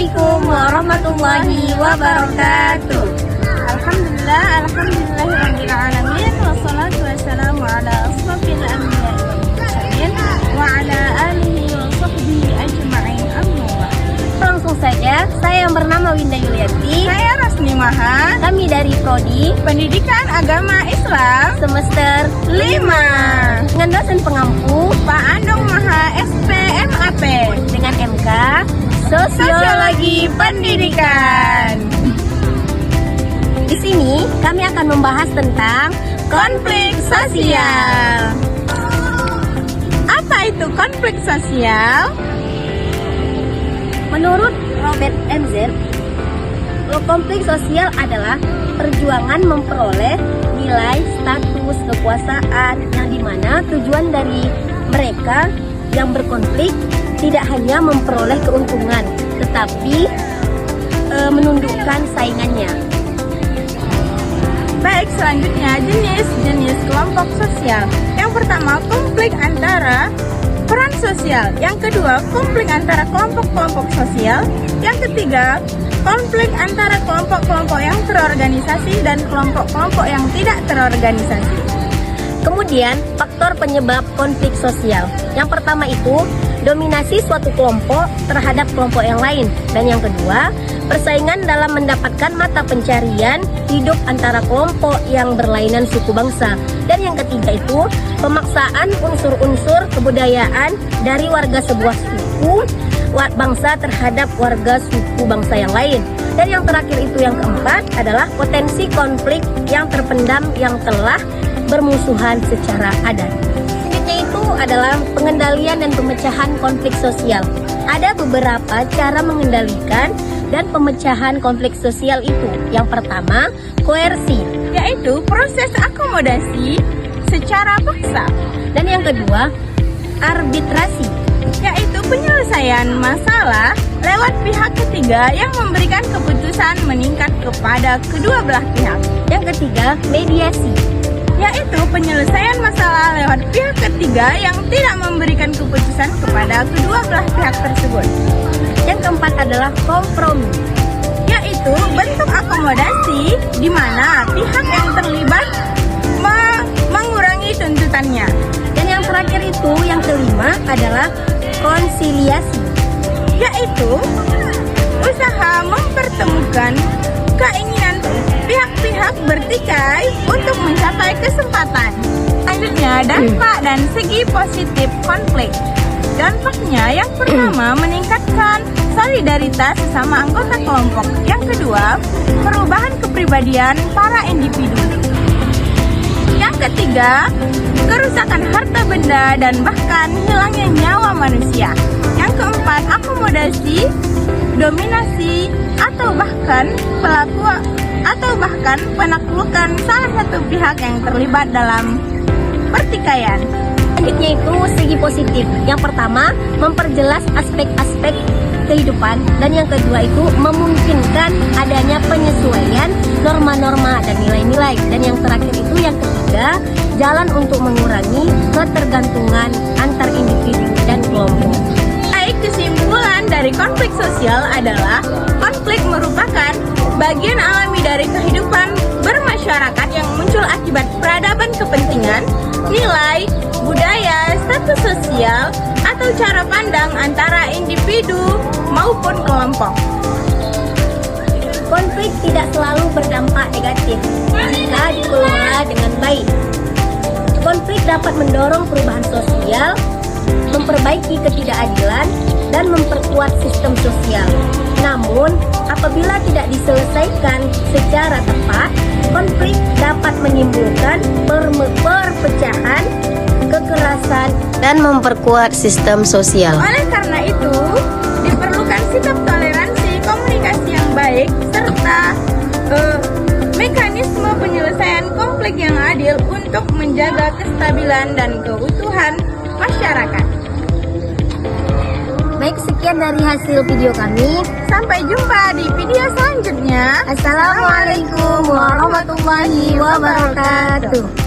Assalamualaikum warahmatullahi wabarakatuh. Alhamdulillahirrahmanirrahim. Wassalatu wassalamu ala asrafil anbiya'i wal mursalin wa ala alihi wa sahbihi ajma'in. Amma. Langsung saja, saya yang bernama Winda Yulianti. Saya Rasmi Maha. Kami dari Prodi Pendidikan Agama Islam semester 5 dengan dosen pengampu Pak Andong Maha SPMAP dengan MK Sosiologi Pendidikan. Di sini kami akan membahas tentang Konflik sosial. Apa itu konflik sosial? Menurut Robert MZ, konflik sosial adalah perjuangan memperoleh nilai, status, kekuasaan yang dimana tujuan dari mereka yang berkonflik tidak hanya memperoleh keuntungan, tetapi menundukkan saingannya. Baik, selanjutnya jenis kelompok sosial. Yang pertama, konflik antara peran sosial. Yang kedua, konflik antara kelompok-kelompok sosial. Yang ketiga, konflik antara kelompok-kelompok yang terorganisasi dan kelompok-kelompok yang tidak terorganisasi. Kemudian, faktor penyebab konflik sosial. Yang pertama itu, dominasi suatu kelompok terhadap kelompok yang lain. Dan yang kedua, persaingan dalam mendapatkan mata pencarian hidup antara kelompok yang berlainan suku bangsa. Dan yang ketiga itu, pemaksaan unsur-unsur kebudayaan dari warga sebuah suku bangsa terhadap warga suku bangsa yang lain. Dan yang terakhir itu, yang keempat adalah potensi konflik yang terpendam yang telah bermusuhan secara adat. Selanjutnya itu adalah pengendalian dan pemecahan konflik sosial. Ada beberapa cara mengendalikan dan pemecahan konflik sosial itu. Yang pertama, koersi, yaitu proses akomodasi secara paksa. dan yang kedua, arbitrasi, Yaitu penyelesaian masalah lewat pihak ketiga yang memberikan keputusan meningkat kepada kedua belah pihak. yang ketiga, mediasi, Yaitu penyelesaian masalah lewat pihak ketiga yang tidak memberikan keputusan kepada kedua belah pihak tersebut. yang keempat adalah kompromi, Yaitu bentuk akomodasi di mana pihak yang terlibat mengurangi tuntutannya. dan yang terakhir itu, yang kelima adalah konsiliasi, Yaitu usaha mempertemukan keinginan pihak-pihak bertikai untuk mencapai kesempatan. Selanjutnya, dampak dan segi positif konflik. Dampaknya yang pertama, meningkatkan solidaritas sesama anggota kelompok. Yang kedua, perubahan kepribadian para individu. Yang ketiga, kerusakan harta benda dan bahkan hilangnya nyawa manusia. Yang keempat, akomodasi, dominasi atau bahkan penaklukan salah satu pihak yang terlibat dalam pertikaian. Selanjutnya itu segi positif. Yang pertama, memperjelas aspek-aspek kehidupan, dan yang kedua itu memungkinkan adanya penyesuaian norma-norma dan nilai-nilai, dan yang terakhir itu, yang ketiga, jalan untuk mengurangi ketergantungan antar individu dan kelompok. Baik, kesimpulan dari konflik sosial adalah konflik merupakan bagian alami dari kehidupan bermasyarakat yang muncul akibat peradaban kepentingan, nilai, budaya, status sosial, atau cara pandang antara individu maupun kelompok. Konflik tidak selalu berdampak negatif jika dikelola dengan baik. Konflik dapat mendorong perubahan sosial, memperbaiki ketidakadilan, dan memperkuat sistem sosial. Namun, apabila tidak diselesaikan secara tepat, konflik dapat menimbulkan perpecahan, kekerasan, dan memperkuat sistem sosial. Oleh karena itu, diperlukan sikap toleransi, komunikasi yang baik, serta mekanisme penyelesaian konflik yang adil untuk menjaga kestabilan dan keutuhan masyarakat. Baik, sekian dari hasil video kami. Sampai jumpa di video selanjutnya. Assalamualaikum warahmatullahi wabarakatuh.